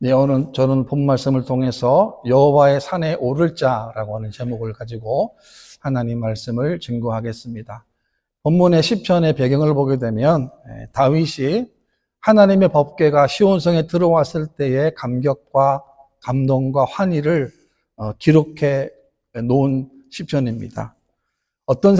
네, 오늘 저는 본 말씀을 통해서 여호와의 산에 오를 자라고 하는 제목을 가지고 하나님 말씀을 증거하겠습니다. 본문의 시편의 배경을 보게 되면 다윗이 하나님의 법궤가 시온성에 들어왔을 때의 감격과 감동과 환희를 기록해 놓은 시편입니다. 어떤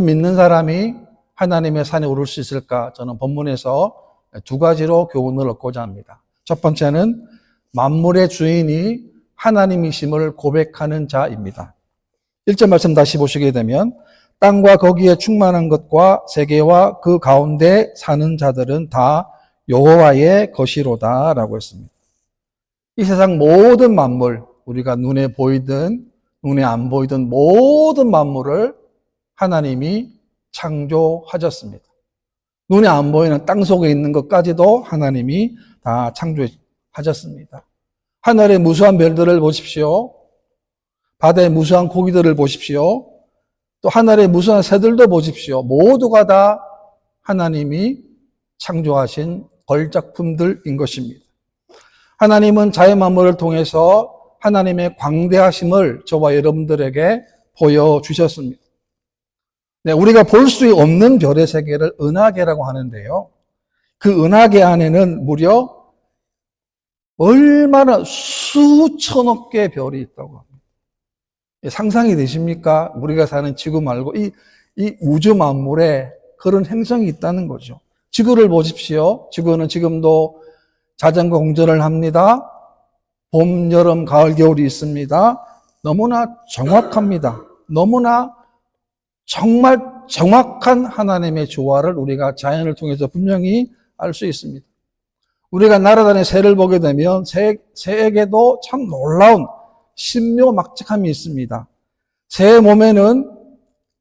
믿는 사람이 하나님의 산에 오를 수 있을까? 저는 본문에서 두 가지로 교훈을 얻고자 합니다. 첫 번째는 만물의 주인이 하나님이심을 고백하는 자입니다. 1절 말씀 다시 보시게 되면 땅과 거기에 충만한 것과 세계와 그 가운데 사는 자들은 다 여호와의 것이로다 라고 했습니다. 이 세상 모든 만물, 우리가 눈에 보이든 눈에 안 보이든 모든 만물을 하나님이 창조하셨습니다. 눈에 안 보이는 땅 속에 있는 것까지도 하나님이 다 창조하셨습니다. 하늘의 무수한 별들을 보십시오. 바다의 무수한 고기들을 보십시오. 또 하늘의 무수한 새들도 보십시오. 모두가 다 하나님이 창조하신 걸작품들인 것입니다. 하나님은 자연 만물을 통해서 하나님의 광대하심을 저와 여러분들에게 보여주셨습니다. 네, 우리가 볼 수 없는 별의 세계를 은하계라고 하는데요. 그 은하계 안에는 무려 얼마나 수천억 개의 별이 있다고 합니다. 상상이 되십니까? 우리가 사는 지구 말고 이 우주 만물에 그런 행성이 있다는 거죠. 지구를 보십시오. 지구는 지금도 자전거 공전을 합니다. 봄, 여름, 가을, 겨울이 있습니다. 너무나 정확합니다. 너무나 정말 정확한 하나님의 조화를 우리가 자연을 통해서 분명히 알 수 있습니다. 우리가 날아다니는 새를 보게 되면 새에게도 참 놀라운 신묘막측함이 있습니다. 새의 몸에는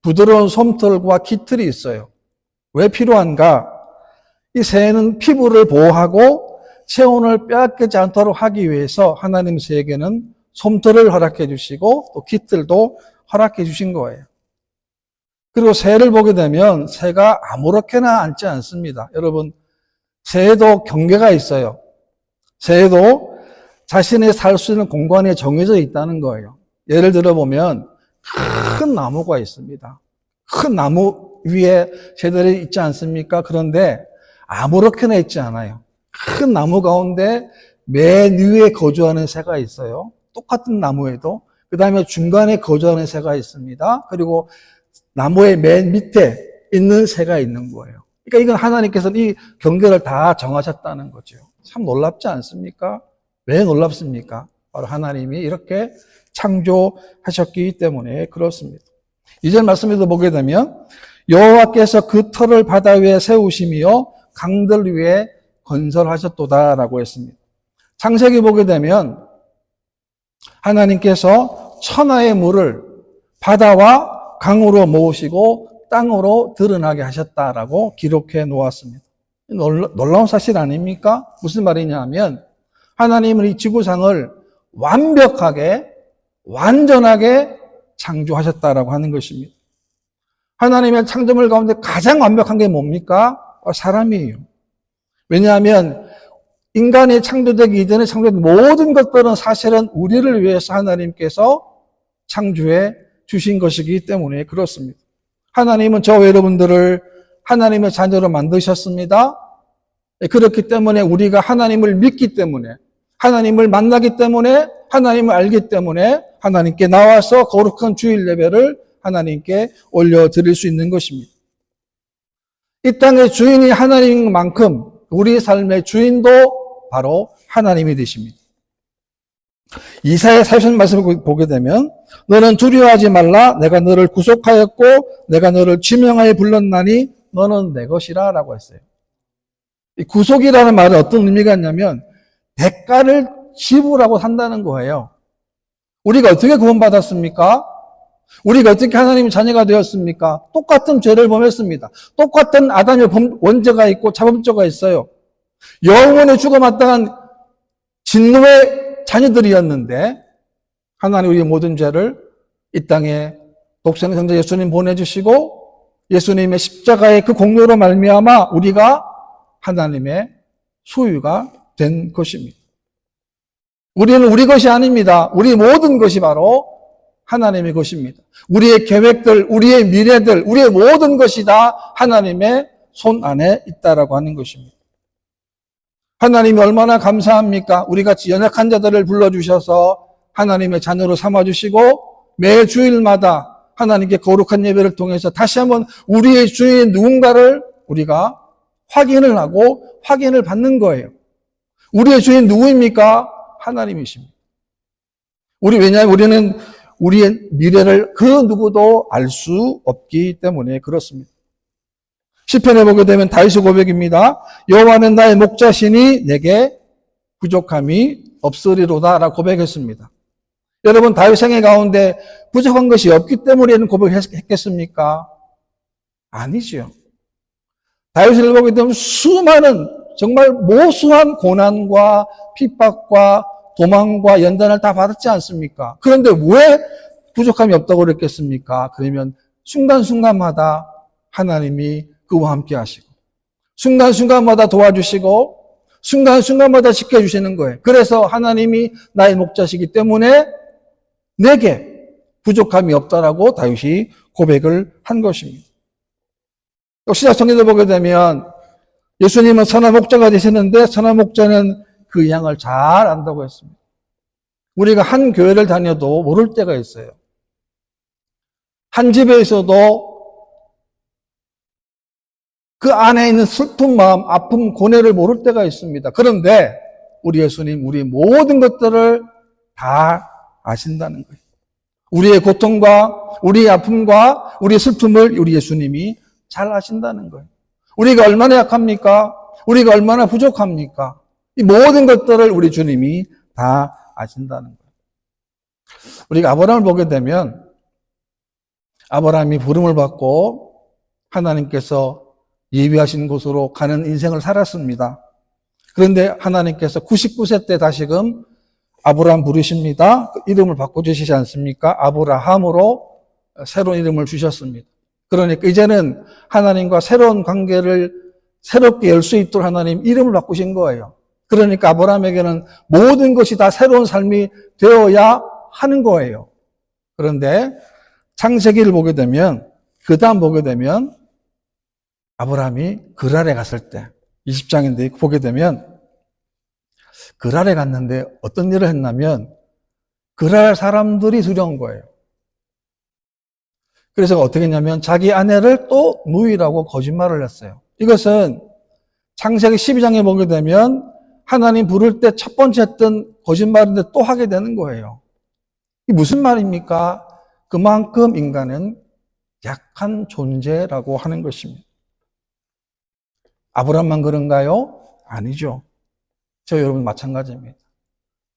부드러운 솜털과 깃털이 있어요. 왜 필요한가? 이 새는 피부를 보호하고 체온을 빼앗기지 않도록 하기 위해서 하나님 새에게는 솜털을 허락해 주시고 또 깃털도 허락해 주신 거예요. 그리고 새를 보게 되면 새가 아무렇게나 앉지 않습니다. 여러분, 새에도 경계가 있어요. 새에도 자신이 살 수 있는 공간에 정해져 있다는 거예요. 예를 들어 보면 큰 나무가 있습니다. 큰 나무 위에 새들이 있지 않습니까? 그런데 아무렇게나 있지 않아요. 큰 나무 가운데 맨 위에 거주하는 새가 있어요. 똑같은 나무에도. 그 다음에 중간에 거주하는 새가 있습니다. 그리고 나무의 맨 밑에 있는 새가 있는 거예요. 그러니까 이건 하나님께서는 이 경계를 다 정하셨다는 거죠. 참 놀랍지 않습니까? 왜 놀랍습니까? 바로 하나님이 이렇게 창조하셨기 때문에 그렇습니다. 2절 말씀에도 보게 되면 여호와께서 그 터를 바다 위에 세우시며 강들 위에 건설하셨도다라고 했습니다. 창세기 보게 되면 하나님께서 천하의 물을 바다와 강으로 모으시고 땅으로 드러나게 하셨다라고 기록해 놓았습니다. 놀라운 사실 아닙니까? 무슨 말이냐 하면 하나님은 이 지구상을 완전하게 창조하셨다라고 하는 것입니다. 하나님의 창조물 가운데 가장 완벽한 게 뭡니까? 사람이에요. 왜냐하면 인간이 창조되기 이전에 창조된 모든 것들은 사실은 우리를 위해서 하나님께서 창조해 주신 것이기 때문에 그렇습니다. 하나님은 저와 여러분들을 하나님의 자녀로 만드셨습니다. 그렇기 때문에 우리가 하나님을 믿기 때문에 하나님을 만나기 때문에 하나님을 알기 때문에 하나님께 나와서 거룩한 주일 예배를 하나님께 올려드릴 수 있는 것입니다. 이 땅의 주인이 하나님인 만큼 우리 삶의 주인도 바로 하나님이 되십니다. 이사야 40편 말씀을 보게 되면 너는 두려워하지 말라 내가 너를 구속하였고 내가 너를 지명하여 불렀나니 너는 내 것이라 라고 했어요. 이 구속이라는 말은 어떤 의미가 있냐면 대가를 지불하고 산다는 거예요. 우리가 어떻게 구원받았습니까? 우리가 어떻게 하나님의 자녀가 되었습니까? 똑같은 죄를 범했습니다. 똑같은 아담의 원죄가 있고 자범죄가 있어요. 영원히 죽어마땅한 진노의 자녀들이었는데 하나님 우리의 모든 죄를 이 땅에 독생의 성자 예수님 보내주시고 예수님의 십자가의 그 공로로 말미암아 우리가 하나님의 소유가 된 것입니다. 우리는 우리 것이 아닙니다. 우리 모든 것이 바로 하나님의 것입니다. 우리의 계획들, 우리의 미래들, 우리의 모든 것이 다 하나님의 손 안에 있다라고 하는 것입니다. 하나님이 얼마나 감사합니까? 우리 같이 연약한 자들을 불러주셔서 하나님의 자녀로 삼아주시고 매 주일마다 하나님께 거룩한 예배를 통해서 다시 한번 우리의 주인 누군가를 우리가 확인을 하고 확인을 받는 거예요. 우리의 주인 누구입니까? 하나님이십니다. 왜냐하면 우리는 우리의 미래를 그 누구도 알 수 없기 때문에 그렇습니다. 시편에 보게 되면 다윗의 고백입니다. 여호와는 나의 목자시니 내게 부족함이 없으리로다라고 고백했습니다. 여러분, 다윗 생애 가운데 부족한 것이 없기 때문에 이런 고백을 했겠습니까? 아니지요. 다윗을 보게 되면 수많은 정말 모수한 고난과 핍박과 도망과 연단을 다 받았지 않습니까? 그런데 왜 부족함이 없다고 그랬겠습니까? 그러면 순간순간마다 하나님이 그와 함께 하시고 순간순간마다 도와주시고 순간순간마다 지켜주시는 거예요. 그래서 하나님이 나의 목자시기 때문에 내게 부족함이 없다라고 다윗이 고백을 한 것입니다. 또 신약 성경을 보게 되면 예수님은 선한 목자가 되셨는데 선한 목자는 그 양을 잘 안다고 했습니다. 우리가 한 교회를 다녀도 모를 때가 있어요. 한 집에 있어도 그 안에 있는 슬픈 마음, 아픔, 고뇌를 모를 때가 있습니다. 그런데 우리 예수님, 우리 모든 것들을 다 아신다는 거예요. 우리의 고통과 우리의 아픔과 우리의 슬픔을 우리 예수님이 잘 아신다는 거예요. 우리가 얼마나 약합니까? 우리가 얼마나 부족합니까? 이 모든 것들을 우리 주님이 다 아신다는 거예요. 우리가 아브라함을 보게 되면 아브라함이 부름을 받고 하나님께서 예비하신 곳으로 가는 인생을 살았습니다. 그런데 하나님께서 99세 때 다시금 아브라함 부르십니다. 이름을 바꿔주시지 않습니까? 아브라함으로 새로운 이름을 주셨습니다. 그러니까 이제는 하나님과 새로운 관계를 새롭게 열 수 있도록 하나님 이름을 바꾸신 거예요. 그러니까 아브라함에게는 모든 것이 다 새로운 삶이 되어야 하는 거예요. 그런데 창세기를 보게 되면, 그 다음 보게 되면 아브라함이 그랄에 갔을 때 20장인데 보게 되면 그랄에 갔는데 어떤 일을 했냐면 그랄 사람들이 두려운 거예요. 그래서 어떻게 했냐면 자기 아내를 또 누이라고 거짓말을 했어요. 이것은 창세기 12장에 보게 되면 하나님 부를 때 첫 번째 했던 거짓말인데 또 하게 되는 거예요. 이게 무슨 말입니까? 그만큼 인간은 약한 존재라고 하는 것입니다. 아브라함만 그런가요? 아니죠. 저 여러분 마찬가지입니다.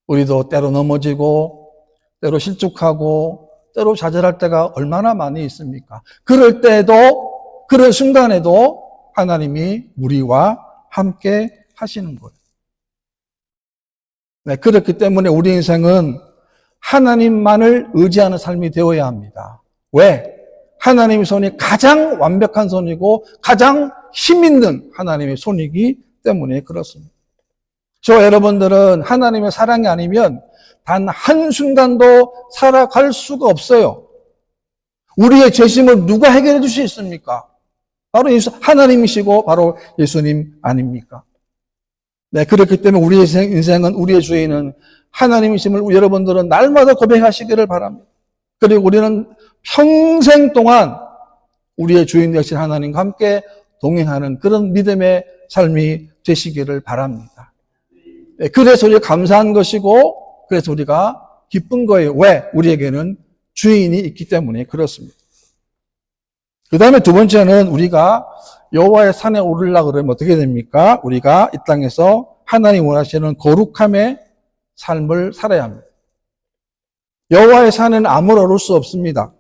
우리도 때로 넘어지고 때로 실족하고 때로 좌절할 때가 얼마나 많이 있습니까? 그럴 때도, 그런 순간에도 하나님이 우리와 함께 하시는 거예요. 네, 그렇기 때문에 우리 인생은 하나님만을 의지하는 삶이 되어야 합니다. 왜? 하나님의 손이 가장 완벽한 손이고 가장 힘있는 하나님의 손이기 때문에 그렇습니다. 저 여러분들은 하나님의 사랑이 아니면 단 한순간도 살아갈 수가 없어요. 우리의 죄짐을 누가 해결해 줄 수 있습니까? 바로 하나님이시고 바로 예수님 아닙니까? 네, 그렇기 때문에 우리의 인생은, 우리의 주인은 하나님이심을 여러분들은 날마다 고백하시기를 바랍니다. 그리고 우리는 평생 동안 우리의 주인 되신 하나님과 함께 동행하는 그런 믿음의 삶이 되시기를 바랍니다. 네, 그래서 우리가 감사한 것이고 그래서 우리가 기쁜 거예요. 왜? 우리에게는 주인이 있기 때문에 그렇습니다. 그 다음에 두 번째는 우리가 여호와의 산에 오르려고 그러면 어떻게 됩니까? 우리가 이 땅에서 하나님 원하시는 거룩함의 삶을 살아야 합니다. 여호와의 산에는 아무나 오를 수 없습니다.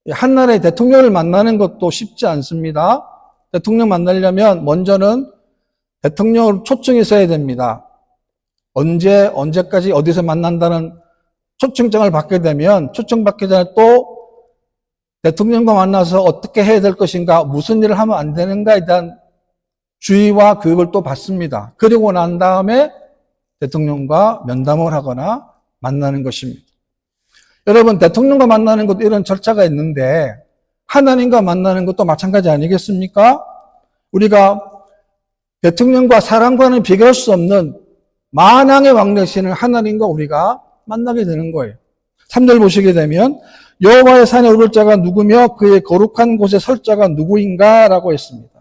한 나라의 대통령을 만나는 것도 쉽지 않습니다. 대통령 만나려면 먼저는 대통령을 초청해서 됩니다. 언제까지 어디서 만난다는 초청장을 받게 되면 초청받기 전에 또 대통령과 만나서 어떻게 해야 될 것인가, 무슨 일을 하면 안 되는가에 대한 주의와 교육을 또 받습니다. 그리고 난 다음에 대통령과 면담을 하거나 만나는 것입니다. 여러분, 대통령과 만나는 것도 이런 절차가 있는데 하나님과 만나는 것도 마찬가지 아니겠습니까? 우리가 대통령과 사람과는 비교할 수 없는 만왕의 왕 되시는 하나님과 우리가 만나게 되는 거예요. 3절 보시게 되면 여호와의 산에 오를 자가 누구며 그의 거룩한 곳에 설 자가 누구인가 라고 했습니다.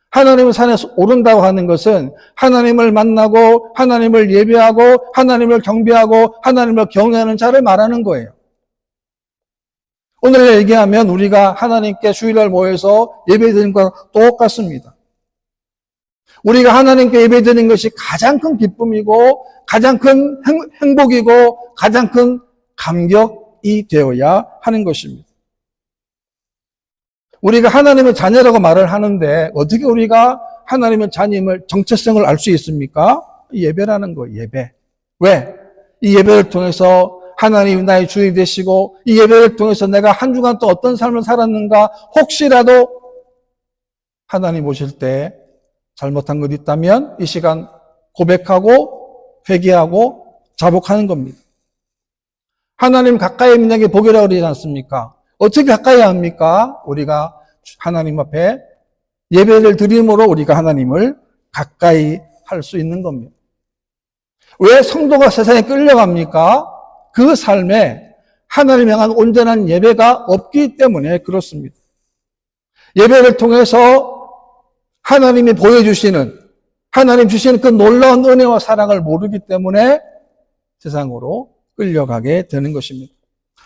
하나님의 산에 오른다고 하는 것은 하나님을 만나고 하나님을 예배하고 하나님을 경배하고 하나님을 경외하는 자를 말하는 거예요. 오늘 얘기하면 우리가 하나님께 주일날 모여서 예배드리는 것과 똑같습니다. 우리가 하나님께 예배드리는 것이 가장 큰 기쁨이고 가장 큰 행복이고 가장 큰 감격이 되어야 하는 것입니다. 우리가 하나님의 자녀라고 말을 하는데 어떻게 우리가 하나님의 자녀임을 정체성을 알 수 있습니까? 예배라는 거예요. 예배. 왜? 이 예배를 통해서 하나님이 나의 주인이 되시고 이 예배를 통해서 내가 한 주간 또 어떤 삶을 살았는가 혹시라도 하나님 오실 때 잘못한 것 있다면 이 시간 고백하고 회개하고 자복하는 겁니다. 하나님 가까이 있는 자에게 복이라고 그러지 않습니까? 어떻게 가까이 합니까? 우리가 하나님 앞에 예배를 드림으로 우리가 하나님을 가까이 할 수 있는 겁니다. 왜 성도가 세상에 끌려갑니까? 그 삶에 하나님을 향한 온전한 예배가 없기 때문에 그렇습니다. 예배를 통해서 하나님이 보여주시는 하나님 주시는 그 놀라운 은혜와 사랑을 모르기 때문에 세상으로 끌려가게 되는 것입니다.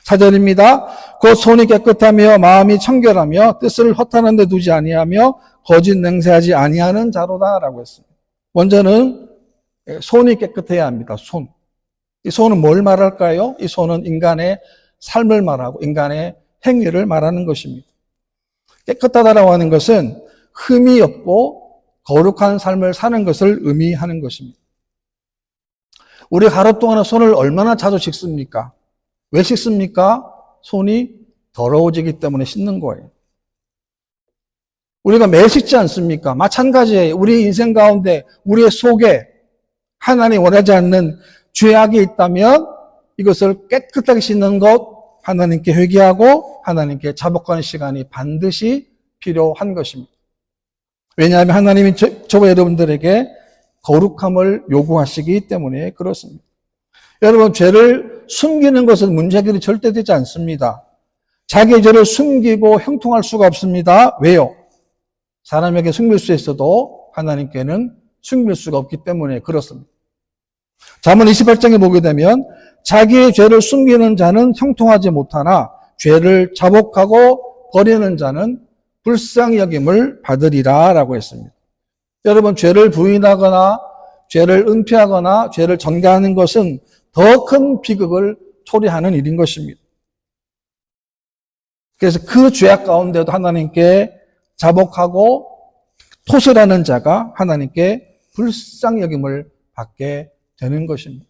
4절입니다. 곧 손이 깨끗하며 마음이 청결하며 뜻을 허탄한 데 두지 아니하며 거짓 맹세하지 아니하는 자로다라고 했습니다. 먼저는 손이 깨끗해야 합니다. 손. 이 손은 뭘 말할까요? 이 손은 인간의 삶을 말하고 인간의 행위를 말하는 것입니다. 깨끗하다라고 하는 것은 흠이 없고 거룩한 삶을 사는 것을 의미하는 것입니다. 우리 하루 동안에 손을 얼마나 자주 씻습니까? 왜 씻습니까? 손이 더러워지기 때문에 씻는 거예요. 우리가 매일 씻지 않습니까? 마찬가지예요. 우리 인생 가운데 우리의 속에 하나님 원하지 않는 죄악이 있다면 이것을 깨끗하게 씻는 것, 하나님께 회개하고 하나님께 자복하는 시간이 반드시 필요한 것입니다. 왜냐하면 하나님이 저와 여러분들에게 거룩함을 요구하시기 때문에 그렇습니다. 여러분, 죄를 숨기는 것은 문제들이 절대 되지 않습니다. 자기의 죄를 숨기고 형통할 수가 없습니다. 왜요? 사람에게 숨길 수 있어도 하나님께는 숨길 수가 없기 때문에 그렇습니다. 잠언 28장에 보게 되면 자기의 죄를 숨기는 자는 형통하지 못하나 죄를 자복하고 버리는 자는 불쌍히 여김을 받으리라 라고 했습니다. 여러분, 죄를 부인하거나 죄를 은폐하거나 죄를 전가하는 것은 더 큰 비극을 초래하는 일인 것입니다. 그래서 그 죄악 가운데도 하나님께 자복하고 토설하는 자가 하나님께 불쌍히 여김을 받게 되는 것입니다.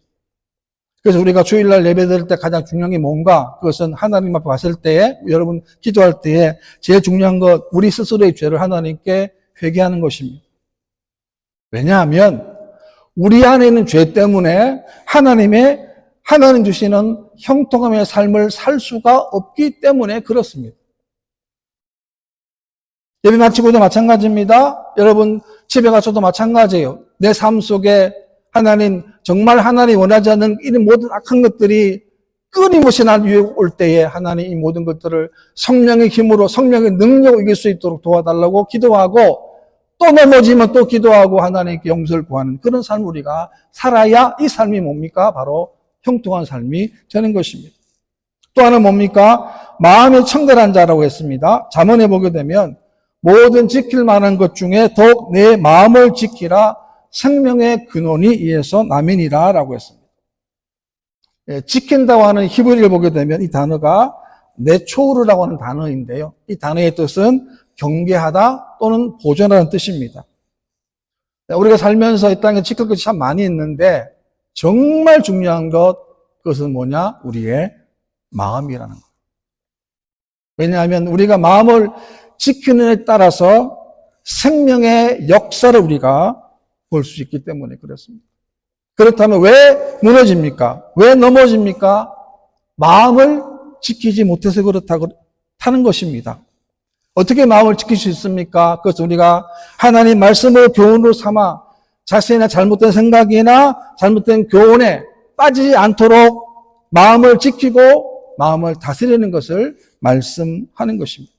그래서 우리가 주일날 예배드릴 때 가장 중요한 게 뭔가? 그것은 하나님 앞에 왔을 때에, 여러분 기도할 때에 제일 중요한 것, 우리 스스로의 죄를 하나님께 회개하는 것입니다. 왜냐하면 우리 안에 있는 죄 때문에 하나님 주시는 형통함의 삶을 살 수가 없기 때문에 그렇습니다. 예배 마치고도 마찬가지입니다. 여러분 집에 가서도 마찬가지예요. 내 삶 속에 정말 하나님 원하지 않는 이 모든 악한 것들이 끊임없이 날 위에 올 때에 하나님 이 모든 것들을 성령의 힘으로 성령의 능력을 이길 수 있도록 도와달라고 기도하고 또 넘어지면 또 기도하고 하나님께 용서를 구하는 그런 삶을 우리가 살아야 이 삶이 뭡니까? 바로 형통한 삶이 되는 것입니다. 또 하나는 뭡니까? 마음이 청결한 자라고 했습니다. 잠언에 보게 되면 모든 지킬 만한 것 중에 더욱 내 마음을 지키라 생명의 근원이 이에서 남이니라 라고 했습니다. 지킨다고 하는 히브리를 보게 되면 이 단어가 네초르라고 하는 단어인데요. 이 단어의 뜻은 경계하다 또는 보존하는 뜻입니다. 우리가 살면서 이 땅에 지킬 것이 참 많이 있는데 정말 중요한 그것은 뭐냐? 우리의 마음이라는 것. 왜냐하면 우리가 마음을 지키는 데 따라서 생명의 역사를 우리가 볼 수 있기 때문에 그렇습니다. 그렇다면 왜 무너집니까? 왜 넘어집니까? 마음을 지키지 못해서 그렇다는 것입니다. 어떻게 마음을 지킬 수 있습니까? 그것은 우리가 하나님 말씀을 교훈으로 삼아 자신의 잘못된 생각이나 잘못된 교훈에 빠지지 않도록 마음을 지키고 마음을 다스리는 것을 말씀하는 것입니다.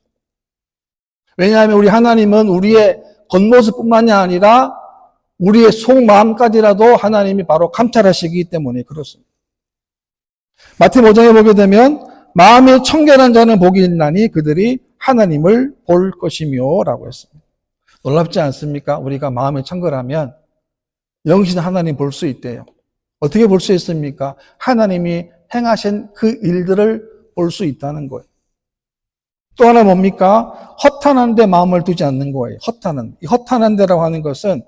왜냐하면 우리 하나님은 우리의 겉모습뿐만이 아니라 우리의 속마음까지라도 하나님이 바로 감찰하시기 때문에 그렇습니다. 마태복음 5장에 보게 되면 마음이 청결한 자는 복이 있나니 그들이 하나님을 볼 것이며 라고 했습니다. 놀랍지 않습니까? 우리가 마음이 청결하면 영신 하나님 볼 수 있대요. 어떻게 볼 수 있습니까? 하나님이 행하신 그 일들을 볼 수 있다는 거예요. 또 하나 뭡니까? 허탄한 데 마음을 두지 않는 거예요. 이 허탄한 데라고 하는 것은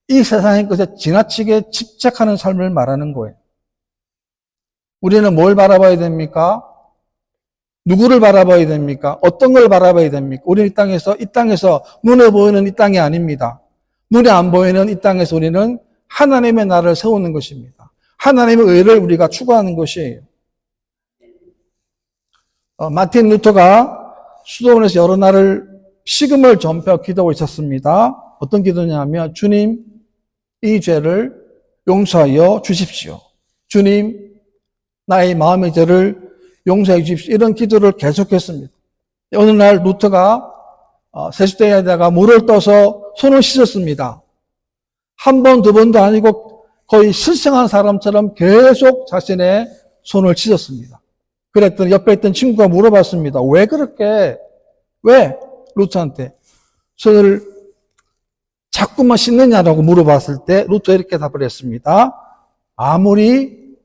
이 세상의 것에 지나치게 집착하는 삶을 말하는 거예요. 우리는 뭘 바라봐야 됩니까? 누구를 바라봐야 됩니까? 어떤 걸 바라봐야 됩니까? 우리는 이 땅에서 눈에 보이는 이 땅이 아닙니다. 눈에 안 보이는 이 땅에서 우리는 하나님의 나라를 세우는 것입니다. 하나님의 의를 우리가 추구하는 것이에요. 마틴 루터가 수도원에서 여러 날을 식음을 전폐하고 기도하고 있었습니다. 어떤 기도냐면 주님, 이 죄를 용서하여 주십시오. 주님, 나의 마음의 죄를 용서해 주십시오. 이런 기도를 계속했습니다. 어느 날 루터가 세숫대에다가 물을 떠서 손을 씻었습니다. 한 번, 두 번도 아니고 거의 실생한 사람처럼 계속 자신의 손을 씻었습니다. 그랬더니 옆에 있던 친구가 물어봤습니다. 왜 루터한테 손을 자꾸만 씻느냐라고 물어봤을 때 루터 이렇게 답을 했습니다. 아무리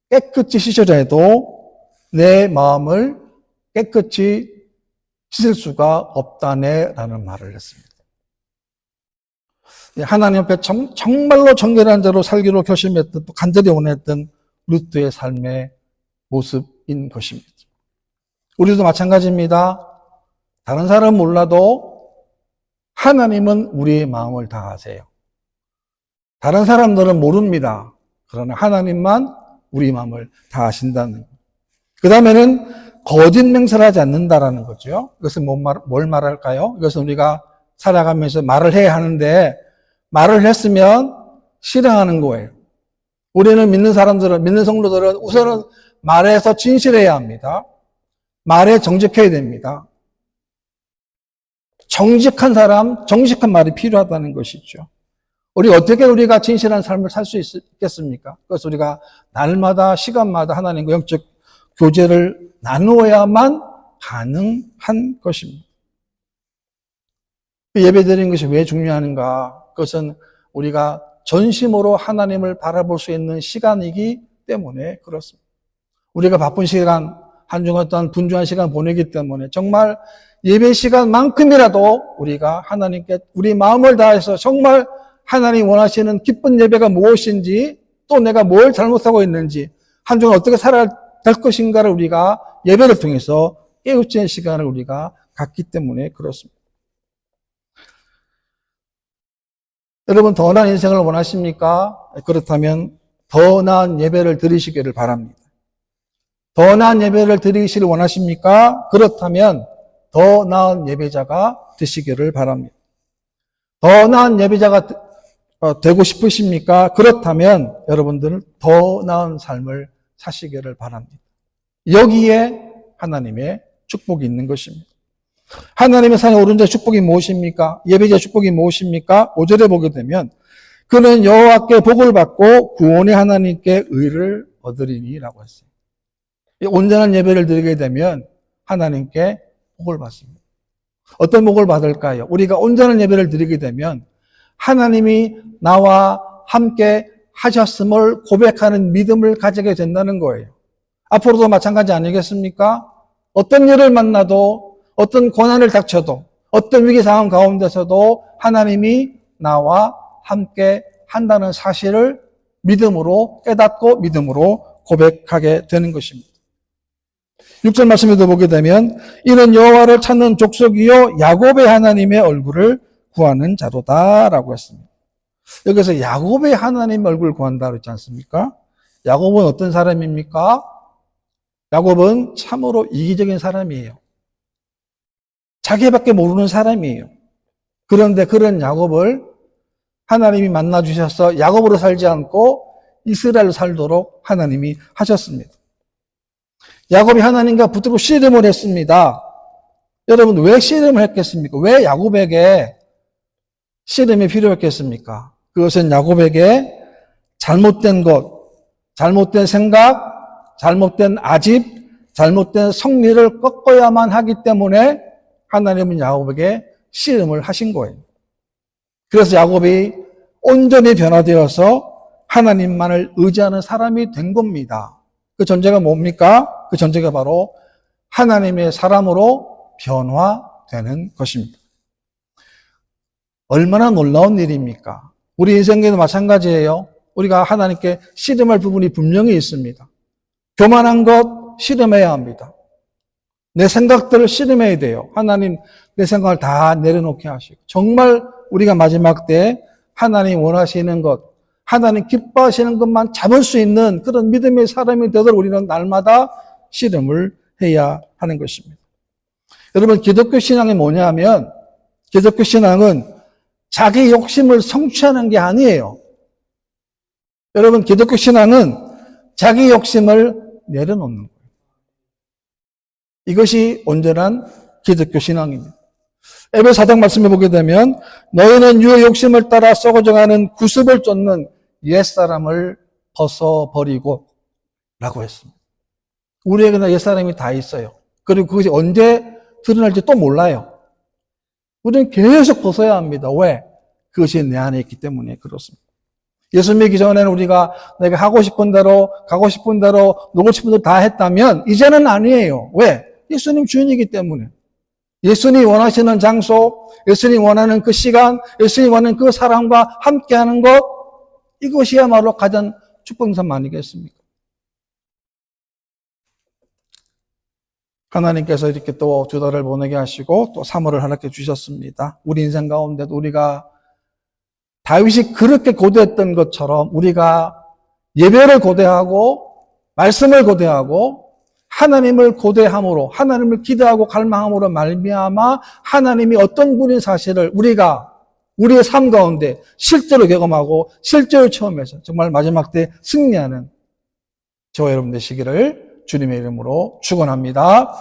깨끗이 씻으려 해도 내 마음을 깨끗이 씻을 수가 없다네 라는 말을 했습니다. 하나님 앞에 정말로 정결한 자로 살기로 결심했던 또 간절히 원했던 루터의 삶의 모습인 것입니다. 우리도 마찬가지입니다. 다른 사람은 몰라도 하나님은 우리의 마음을 다 아세요. 다른 사람들은 모릅니다. 그러나 하나님만 우리 마음을 다 아신다는 것. 그 다음에는 거짓 맹세를 하지 않는다라는 거죠. 이것은 뭘 말할까요? 이것은 우리가 살아가면서 말을 해야 하는데 말을 했으면 실행하는 거예요. 우리는 믿는 성도들은 우선은 말에서 진실해야 합니다. 말에 정직해야 됩니다. 정직한 사람, 정직한 말이 필요하다는 것이죠. 우리가 진실한 삶을 살 수 있겠습니까? 그래서 우리가 날마다, 시간마다 하나님과 영적 교제를 나누어야만 가능한 것입니다. 예배 드리는 것이 왜 중요한가? 그것은 우리가 전심으로 하나님을 바라볼 수 있는 시간이기 때문에 그렇습니다. 우리가 바쁜 시간, 한 주간 동안 분주한 시간 보내기 때문에 정말 예배 시간만큼이라도 우리가 하나님께 우리 마음을 다해서 정말 하나님 원하시는 기쁜 예배가 무엇인지 또 내가 뭘 잘못하고 있는지 한 주간 어떻게 살아야 될 것인가를 우리가 예배를 통해서 깨우치는 시간을 우리가 갖기 때문에 그렇습니다. 여러분 더 나은 인생을 원하십니까? 그렇다면 더 나은 예배를 드리시기를 바랍니다. 더 나은 예배를 드리시길 원하십니까? 그렇다면 더 나은 예배자가 되시기를 바랍니다. 더 나은 예배자가 되고 싶으십니까? 그렇다면 여러분들은 더 나은 삶을 사시기를 바랍니다. 여기에 하나님의 축복이 있는 것입니다. 하나님의 산에 오른 자의 축복이 무엇입니까? 예배자의 축복이 무엇입니까? 5절에 보게 되면 그는 여호와께 복을 받고 구원의 하나님께 의를 얻으리니라고 했어요. 온전한 예배를 드리게 되면 하나님께 복을 받습니다. 어떤 복을 받을까요? 우리가 온전한 예배를 드리게 되면 하나님이 나와 함께 하셨음을 고백하는 믿음을 가지게 된다는 거예요. 앞으로도 마찬가지 아니겠습니까? 어떤 일을 만나도 어떤 고난을 닥쳐도 어떤 위기 상황 가운데서도 하나님이 나와 함께 한다는 사실을 믿음으로 깨닫고 믿음으로 고백하게 되는 것입니다. 6절 말씀에도 보게 되면 이는 여호와를 찾는 족속이요 야곱의 하나님의 얼굴을 구하는 자로다라고 했습니다. 여기서 야곱의 하나님 얼굴 구한다 그랬지 않습니까? 야곱은 어떤 사람입니까? 야곱은 참으로 이기적인 사람이에요. 자기밖에 모르는 사람이에요. 그런데 그런 야곱을 하나님이 만나 주셔서 야곱으로 살지 않고 이스라엘로 살도록 하나님이 하셨습니다. 야곱이 하나님과 붙들고 씨름을 했습니다. 여러분, 왜 씨름을 했겠습니까? 왜 야곱에게 씨름이 필요했겠습니까? 그것은 야곱에게 잘못된 것, 잘못된 생각, 잘못된 아집, 잘못된 성리를 꺾어야만 하기 때문에 하나님은 야곱에게 씨름을 하신 거예요. 그래서 야곱이 온전히 변화되어서 하나님만을 의지하는 사람이 된 겁니다. 그 전제가 뭡니까? 그 전제가 바로 하나님의 사람으로 변화되는 것입니다. 얼마나 놀라운 일입니까? 우리 인생에도 마찬가지예요. 우리가 하나님께 씨름할 부분이 분명히 있습니다. 교만한 것 씨름해야 합니다. 내 생각들을 씨름해야 돼요. 하나님 내 생각을 다 내려놓게 하시고 정말 우리가 마지막 때 하나님 원하시는 것, 하나님 기뻐하시는 것만 잡을 수 있는 그런 믿음의 사람이 되도록 우리는 날마다 씨름을 해야 하는 것입니다. 여러분, 기독교 신앙이 뭐냐면 기독교 신앙은 자기 욕심을 성취하는 게 아니에요. 여러분, 기독교 신앙은 자기 욕심을 내려놓는 거예요. 이것이 온전한 기독교 신앙입니다. 에베소 4장 말씀해 보게 되면 너희는 유의 욕심을 따라 썩어져가는 구습을 쫓는 옛사람을 벗어버리고 라고 했습니다. 우리에게는 옛사람이 다 있어요. 그리고 그것이 언제 드러날지 또 몰라요. 우리는 계속 벗어야 합니다. 왜? 그것이 내 안에 있기 때문에 그렇습니다. 예수 믿기 전에는 우리가 내가 하고 싶은 대로, 가고 싶은 대로, 놀고 싶은 대로 다 했다면 이제는 아니에요. 왜? 예수님 주인이기 때문에. 예수님이 원하시는 장소, 예수님이 원하는 그 시간, 예수님이 원하는 그 사람과 함께하는 것, 이것이야말로 가장 축복의 삶 아니겠습니까? 하나님께서 이렇게 또 두 달을 보내게 하시고 또 3월을 허락해 주셨습니다. 우리 인생 가운데도 우리가 다윗이 그렇게 고대했던 것처럼 우리가 예배를 고대하고 말씀을 고대하고 하나님을 고대함으로 하나님을 기대하고 갈망함으로 말미암아 하나님이 어떤 분인 사실을 우리가 우리의 삶 가운데 실제로 경험하고 실제로 체험해서 정말 마지막 때 승리하는 저와 여러분 되시기를 주님의 이름으로 축원합니다.